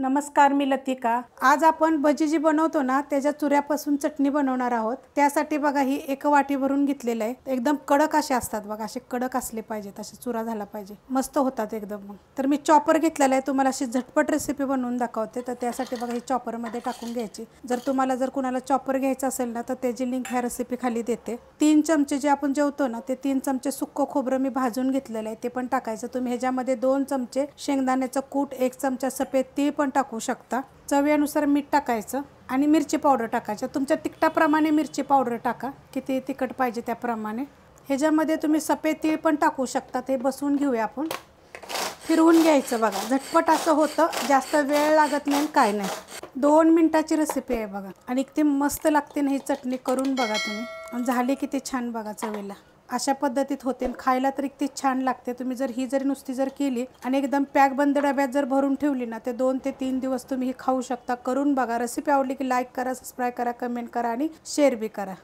नमस्कार, मी लतिका। आज आपण भजी जी बनवतो ना त्याच्या चुऱ्यापासून चटणी बनवणार आहोत। त्यासाठी बघा ही एक वाटी भरून घेतलेलं आहे। एकदम कडक असे असतात बघा, असे कडक असले पाहिजेत, असे चुरा झाला पाहिजे, मस्त होतात एकदम। तर मी चॉपर घेतलेला आहे, तुम्हाला अशी झटपट रेसिपी बनवून दाखवते। तर त्यासाठी बघा ही चॉपर मध्ये टाकून घ्यायची। जर कुणाला चॉपर घ्यायचा असेल ना तर त्याची लिंक ह्या रेसिपी खाली देते। 3 चमचे जे आपण जेवतो ना ते 3 चमचे सुक्क खोबरं मी भाजून घेतलेलं आहे, ते पण टाकायचं। तुम्ही ह्याच्यामध्ये 2 चमचे शेंगदाण्याचं कूट, 1 चमचा सफेद तीळ पण टाकू शकता। चवीनुसार मीठ टाकायचं आणि मिरची पावडर टाकायचं। तुमच्या तिखटाप्रमाणे मिरची पावडर टाका, किती तिखट पाहिजे त्याप्रमाणे। ह्याच्यामध्ये तुम्ही सफेद तीळ पण टाकू शकता। ते बसवून घेऊया आपण, फिरवून घ्यायचं बघा। झटपट असं होतं, जास्त वेळ लागत नाही, काय नाही। 2 मिनिटाची रेसिपी आहे बघा आणि किती मस्त लागते ना ही चटणी, करून बघा तुम्ही। झाली किती छान बघा चवीला, अशा पद्धतीत होते, खायला तर किती छान लागते। तुम्ही जर नुसती केली आणि एकदम पॅक बंद डब्यात जर भरून ठेवली ना ते 2 ते 3 दिवस तुम्ही ही खाऊ शकता। करून बघा। रेसिपी आवडली की लाईक करा, सबस्क्राइब करा, कमेंट करा आणि शेअर बी करा।